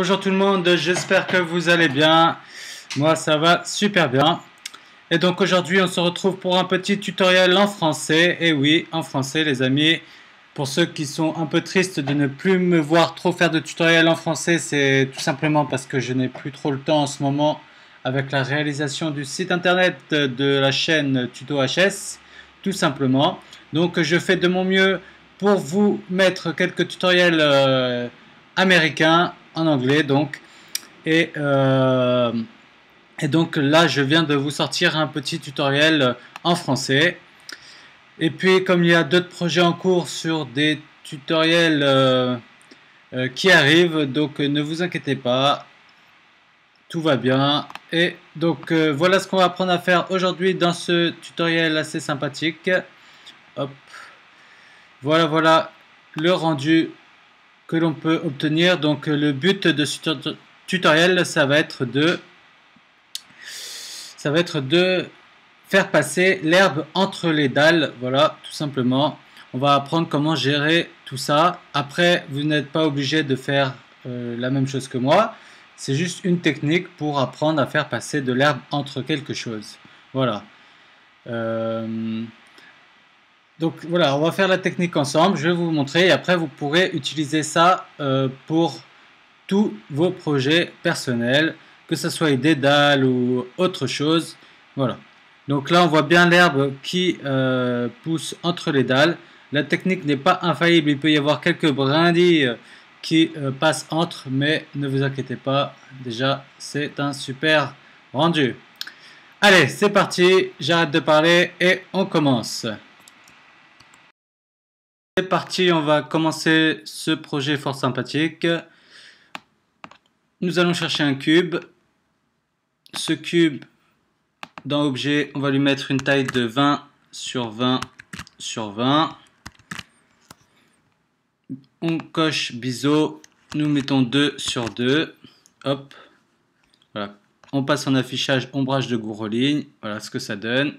Bonjour tout le monde, j'espère que vous allez bien. Moi ça va super bien. Et donc aujourd'hui on se retrouve pour un petit tutoriel en français. Et oui, en français les amis. Pour ceux qui sont un peu tristes de ne plus me voir trop faire de tutoriels en français, c'est tout simplement parce que je n'ai plus trop le temps en ce moment avec la réalisation du site internet de la chaîne Tuto HS, tout simplement. Donc je fais de mon mieux pour vous mettre quelques tutoriels américains en anglais donc. Et, euh, et donc là je viens de vous sortir un petit tutoriel en français. Et puis comme il y a d'autres projets en cours sur des tutoriels qui arrivent, donc ne vous inquiétez pas, tout va bien. Et donc voilà ce qu'on va apprendre à faire aujourd'hui dans ce tutoriel assez sympathique. Hop. Voilà le rendu que l'on peut obtenir. Donc le but de ce tutoriel, ça va être de faire passer l'herbe entre les dalles. Voilà, tout simplement. On va apprendre comment gérer tout ça. Après, vous n'êtes pas obligé de faire la même chose que moi. C'est juste une technique pour apprendre à faire passer de l'herbe entre quelque chose. Voilà. Euh, donc voilà, on va faire la technique ensemble. Je vais vous montrer et après vous pourrez utiliser ça pour tous vos projets personnels, que ce soit Dédale ou autre chose. Voilà. Donc là, on voit bien l'herbe qui pousse entre les dalles. La technique n'est pas infaillible. Il peut y avoir quelques brindilles qui passent entre, mais ne vous inquiétez pas. Déjà, c'est un super rendu. Allez, c'est parti. J'arrête de parler et on commence. C'est parti, on va commencer ce projet fort sympathique. Nous allons chercher un cube. Ce cube, dans Objet, on va lui mettre une taille de 20 sur 20 sur 20. On coche biseau, nous mettons 2 sur 2. Hop, voilà. On passe en affichage ombrage de Gouroligne. Voilà ce que ça donne.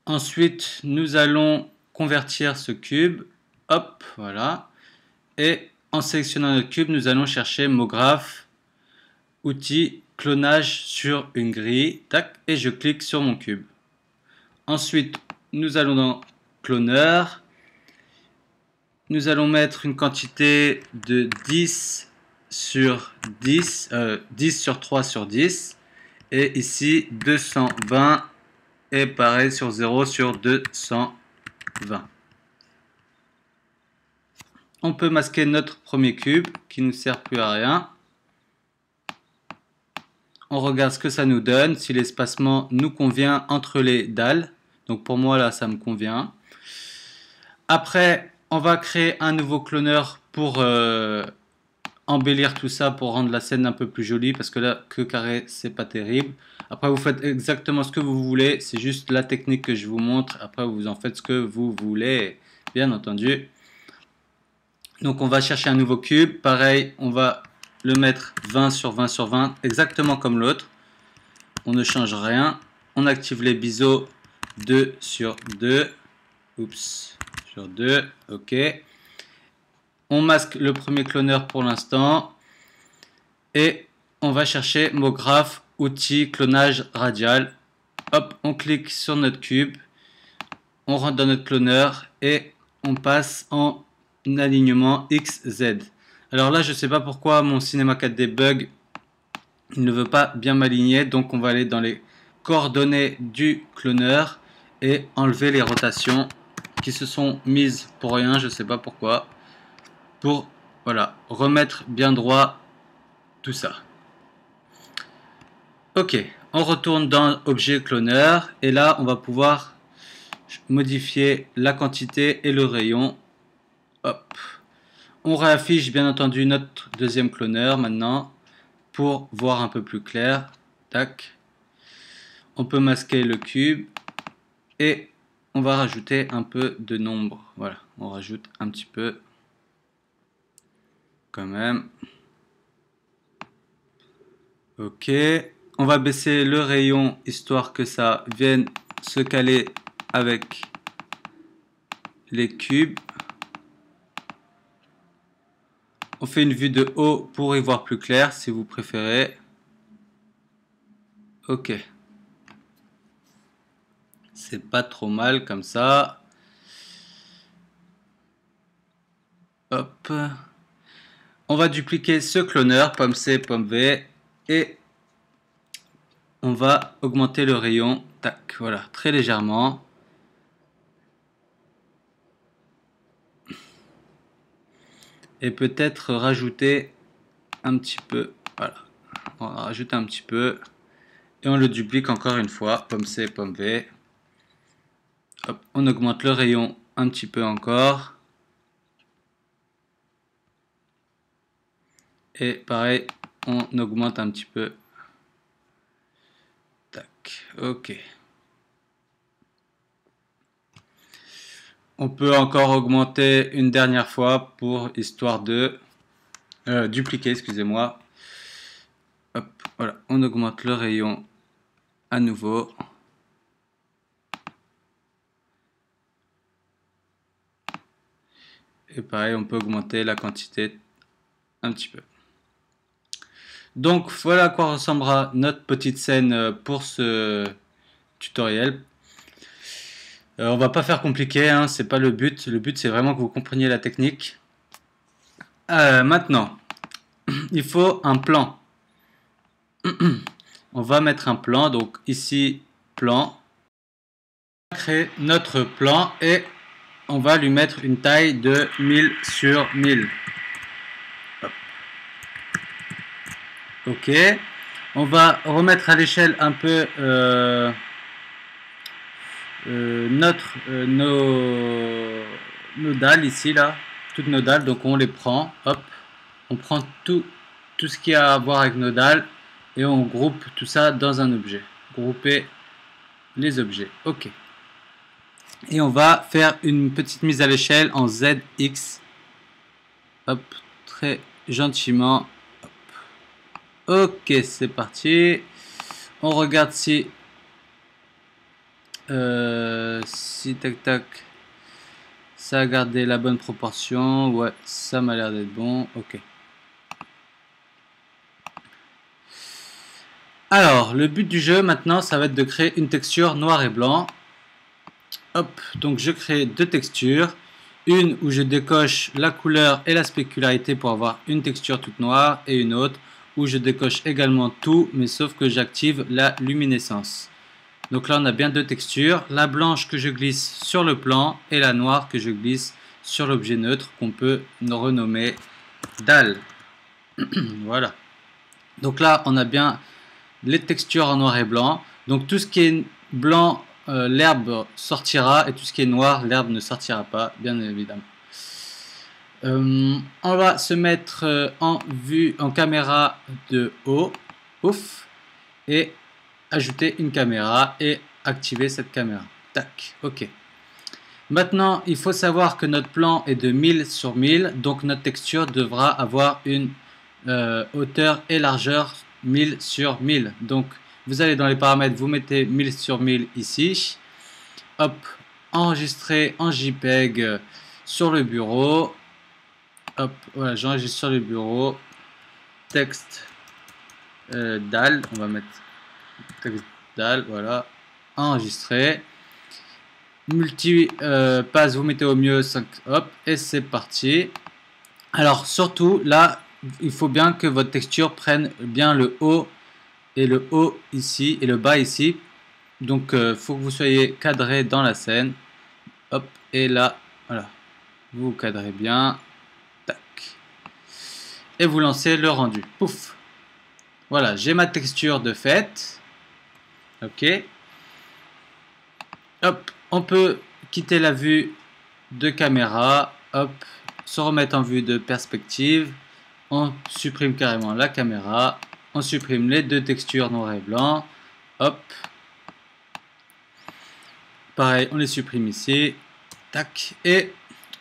Ensuite, nous allons convertir ce cube. Hop, voilà. Et en sélectionnant notre cube, nous allons chercher mot graphe, outil, clonage sur une grille. Tac, et je clique sur mon cube. Ensuite, nous allons dans cloneur. Nous allons mettre une quantité de 10 sur 10, 10 sur 3 sur 10. Et ici, 220 et pareil sur 0 sur 220. On peut masquer notre premier cube qui ne nous sert plus à rien. On regarde ce que ça nous donne, si l'espacement nous convient entre les dalles. Donc pour moi là, ça me convient. Après, on va créer un nouveau cloneur pour embellir tout ça, pour rendre la scène un peu plus jolie, parce que là, que carré, c'est pas terrible. Après, vous faites exactement ce que vous voulez, c'est juste la technique que je vous montre. Après, vous en faites ce que vous voulez, bien entendu. Donc on va chercher un nouveau cube, pareil, on va le mettre 20 sur 20 sur 20, exactement comme l'autre. On ne change rien. On active les biseaux 2 sur 2. Oups, sur 2, ok. On masque le premier cloneur pour l'instant. Et on va chercher mot graphe, outil, clonage radial. Hop, on clique sur notre cube. On rentre dans notre cloneur et on passe en alignement XZ. Alors là, je ne sais pas pourquoi mon Cinema 4D bug. Il ne veut pas bien m'aligner. Donc on va aller dans les coordonnées du cloneur et enlever les rotations qui se sont mises pour rien. Je ne sais pas pourquoi. Pour voilà, remettre bien droit tout ça. Ok, on retourne dans objet cloneur et là on va pouvoir modifier la quantité et le rayon. Hop. On réaffiche bien entendu notre deuxième cloneur maintenant pour voir un peu plus clair. Tac. On peut masquer le cube et on va rajouter un peu de nombre. Voilà, on rajoute un petit peu quand même. Ok, on va baisser le rayon histoire que ça vienne se caler avec les cubes. On fait une vue de haut pour y voir plus clair si vous préférez. Ok. C'est pas trop mal comme ça. Hop. On va dupliquer ce cloneur, pomme C, pomme V. Et on va augmenter le rayon. Tac, voilà, très légèrement. Et peut-être rajouter un petit peu. Voilà. On va rajouter un petit peu. Et on le duplique encore une fois. Pomme C, pomme V. Hop, on augmente le rayon un petit peu encore. Et pareil, on augmente un petit peu. Tac, ok. On peut encore augmenter une dernière fois pour histoire de dupliquer, excusez-moi. Hop, voilà, on augmente le rayon à nouveau. Et pareil, on peut augmenter la quantité un petit peu. Donc voilà à quoi ressemblera notre petite scène pour ce tutoriel. On va pas faire compliqué, hein, c'est pas le but. Le but c'est vraiment que vous compreniez la technique. Maintenant, il faut un plan. On va mettre un plan, donc ici plan. On va créer notre plan et on va lui mettre une taille de 1000 sur 1000. Hop. Ok. On va remettre à l'échelle un peu nos dalles ici là, toutes nos dalles. Donc on les prend, hop, on prend tout ce qui a à voir avec nos dalles et on groupe tout ça dans un objet. Grouper les objets. Ok. Et on va faire une petite mise à l'échelle en ZX. Hop, très gentiment. Hop. Ok, c'est parti. On regarde si tac tac ça a gardé la bonne proportion. Ouais, ça m'a l'air d'être bon. Ok. Alors, le but du jeu maintenant, ça va être de créer une texture noir et blanc. Hop, donc je crée deux textures. Une où je décoche la couleur et la spécularité pour avoir une texture toute noire, et une autre où je décoche également tout, mais sauf que j'active la luminescence. Donc là on a bien deux textures, la blanche que je glisse sur le plan et la noire que je glisse sur l'objet neutre qu'on peut renommer dalle. Voilà. Donc là on a bien les textures en noir et blanc. Donc tout ce qui est blanc, l'herbe sortira, et tout ce qui est noir, l'herbe ne sortira pas, bien évidemment. On va se mettre en vue, en caméra de haut, ouf, et ajouter une caméra et activer cette caméra. Tac, ok. Maintenant, il faut savoir que notre plan est de 1000 sur 1000, donc notre texture devra avoir une hauteur et largeur 1000 sur 1000. Donc, vous allez dans les paramètres, vous mettez 1000 sur 1000 ici. Hop, enregistrer en JPEG sur le bureau. Hop, voilà, j'enregistre sur le bureau. Texte dalle, on va mettre texte dalle, voilà. Enregistrer. Multi-pass, vous mettez au mieux 5, hop, et c'est parti. Alors, surtout, là, il faut bien que votre texture prenne bien le haut et le haut ici et le bas ici. Donc faut que vous soyez cadré dans la scène. Hop, et là, voilà, vous cadrez bien. Tac. Et vous lancez le rendu. Pouf. Voilà, j'ai ma texture de fait. Ok. Hop, on peut quitter la vue de caméra. Hop, se remettre en vue de perspective. On supprime carrément la caméra. On supprime les deux textures noir et blanc. Hop. Pareil, on les supprime ici. Tac. Et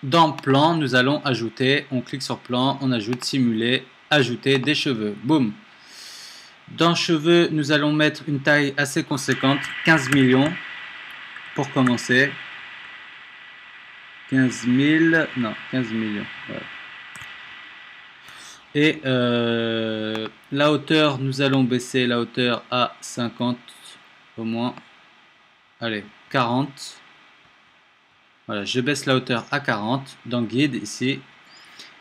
dans plan, nous allons ajouter, on clique sur plan, on ajoute simuler, ajouter des cheveux. Boum. Dans cheveux, nous allons mettre une taille assez conséquente, 15 millions pour commencer. 15 000, non, 15 millions. Voilà. Et la hauteur, nous allons baisser la hauteur à 50 au moins. Allez, 40. Voilà, je baisse la hauteur à 40 dans guide ici.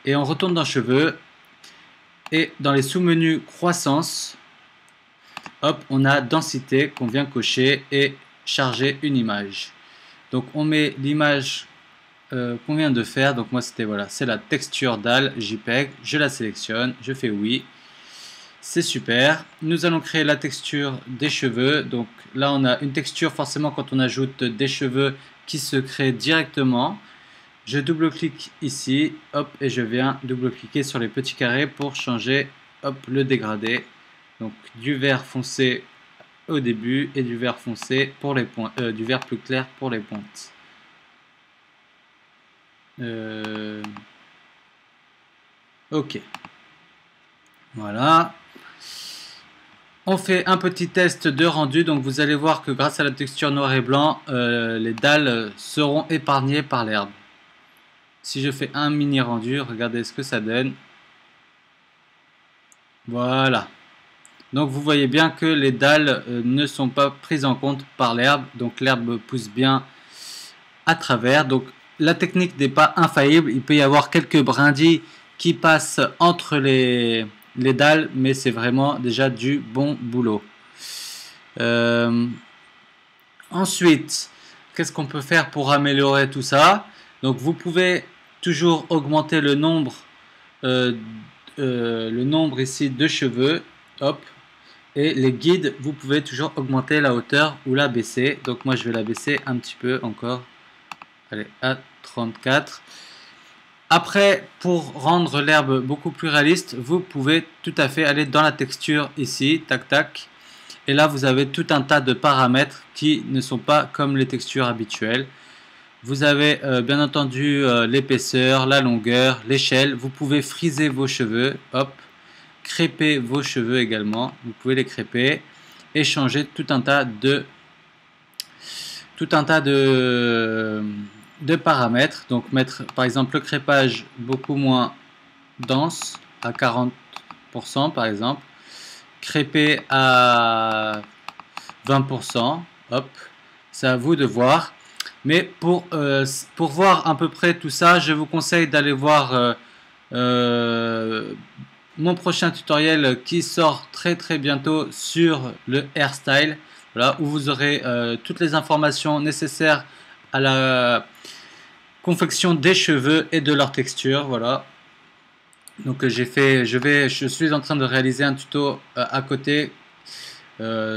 Et on retourne dans cheveux. Et dans les sous-menus croissance, hop, on a densité qu'on vient cocher et charger une image. Donc on met l'image qu'on vient de faire. Donc moi c'était voilà, c'est la texture dalle JPEG. Je la sélectionne, je fais oui. C'est super. Nous allons créer la texture des cheveux. Donc là on a une texture forcément quand on ajoute des cheveux qui se créent directement. Je double-clique ici, hop, et je viens double-cliquer sur les petits carrés pour changer, hop, le dégradé. Donc du vert foncé au début et du vert foncé pour les points, du vert plus clair pour les pointes. Ok, voilà. On fait un petit test de rendu, donc vous allez voir que grâce à la texture noir et blanc, les dalles seront épargnées par l'herbe. Si je fais un mini rendu, regardez ce que ça donne. Voilà. Donc vous voyez bien que les dalles ne sont pas prises en compte par l'herbe, donc l'herbe pousse bien à travers. Donc la technique n'est pas infaillible, il peut y avoir quelques brindilles qui passent entre les dalles, mais c'est vraiment déjà du bon boulot. Ensuite, qu'est-ce qu'on peut faire pour améliorer tout ça? Donc vous pouvez toujours augmenter le nombre ici de cheveux. Hop. Et les guides, vous pouvez toujours augmenter la hauteur ou la baisser. Donc moi je vais la baisser un petit peu encore. Allez, à 34. Après, pour rendre l'herbe beaucoup plus réaliste, vous pouvez tout à fait aller dans la texture ici, tac tac. Et là, vous avez tout un tas de paramètres qui ne sont pas comme les textures habituelles. Vous avez bien entendu l'épaisseur, la longueur, l'échelle. Vous pouvez friser vos cheveux, hop, crêper vos cheveux également. Vous pouvez les crêper et changer tout un tas de paramètres. Donc mettre par exemple le crêpage beaucoup moins dense à 40% par exemple, crêper à 20%, hop, c'est à vous de voir. Mais pour voir à peu près tout ça, je vous conseille d'aller voir mon prochain tutoriel qui sort très bientôt sur le hairstyle, voilà, où vous aurez toutes les informations nécessaires à la confection des cheveux et de leur texture, voilà. Donc je suis en train de réaliser un tuto à côté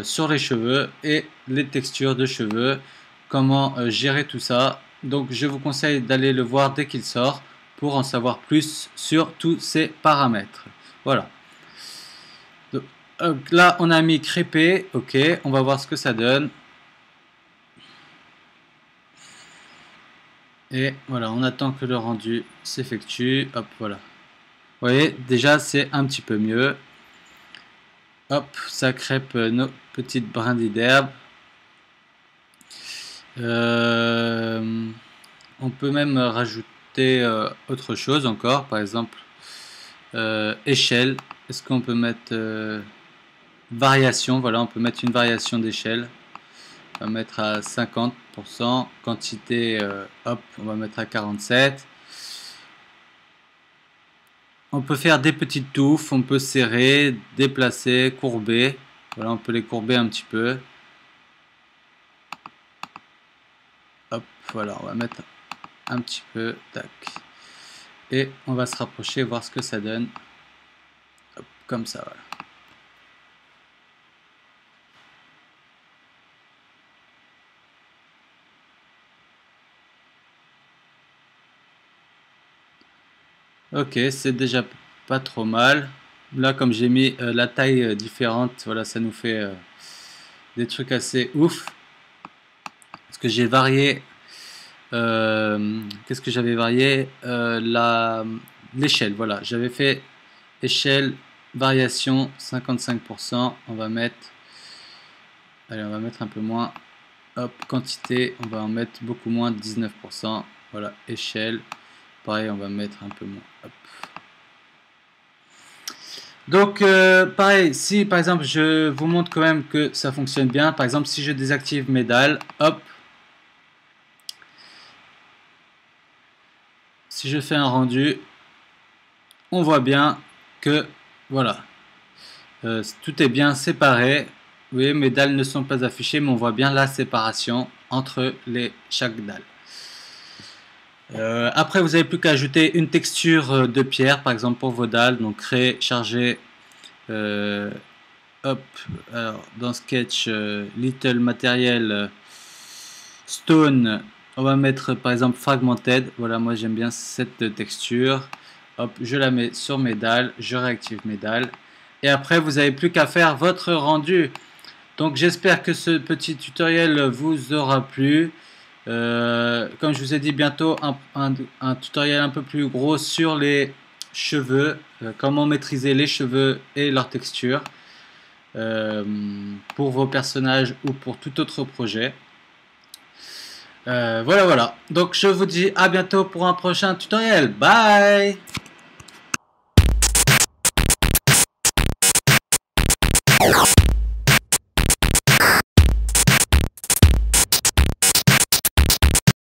sur les cheveux et les textures de cheveux, comment gérer tout ça. Donc je vous conseille d'aller le voir dès qu'il sort pour en savoir plus sur tous ces paramètres. Voilà. Donc, là on a mis crêpé, ok, on va voir ce que ça donne. Et voilà, on attend que le rendu s'effectue. Hop, voilà. Vous voyez, déjà c'est un petit peu mieux. Hop, ça crêpe nos petites brindilles d'herbe. On peut même rajouter autre chose encore, par exemple échelle. Est-ce qu'on peut mettre variation? Voilà, on peut mettre une variation d'échelle. On va mettre à 50%. Quantité, hop, on va mettre à 47. On peut faire des petites touffes, on peut serrer, déplacer, courber. Voilà, on peut les courber un petit peu. Hop, voilà, on va mettre un petit peu, tac. Et on va se rapprocher, voir ce que ça donne. Hop, comme ça, voilà. Ok, c'est déjà pas trop mal. Là, comme j'ai mis la taille différente, voilà, ça nous fait des trucs assez ouf. Parce que j'ai varié. Qu'est-ce que j'avais varié l'échelle, voilà. J'avais fait échelle, variation 55%. On va mettre. Allez, on va mettre un peu moins. Hop, quantité, on va en mettre beaucoup moins, 19%. Voilà, échelle. Pareil, on va mettre un peu moins. Hop. Donc, pareil, si par exemple je vous montre quand même que ça fonctionne bien, par exemple si je désactive mes dalles, hop, si je fais un rendu, on voit bien que voilà, tout est bien séparé. Vous voyez, mes dalles ne sont pas affichées, mais on voit bien la séparation entre chaque dalle. Après, vous n'avez plus qu'à ajouter une texture de pierre, par exemple pour vos dalles. Donc, créer, charger, hop, alors, dans Sketch, Little Material, Stone, on va mettre par exemple Fragmented. Voilà, moi j'aime bien cette texture. Hop, je la mets sur mes dalles, je réactive mes dalles. Et après, vous n'avez plus qu'à faire votre rendu. Donc j'espère que ce petit tutoriel vous aura plu. Comme je vous ai dit, bientôt un tutoriel un peu plus gros sur les cheveux, comment maîtriser les cheveux et leur texture pour vos personnages ou pour tout autre projet. Voilà, voilà. Donc je vous dis à bientôt pour un prochain tutoriel. Bye!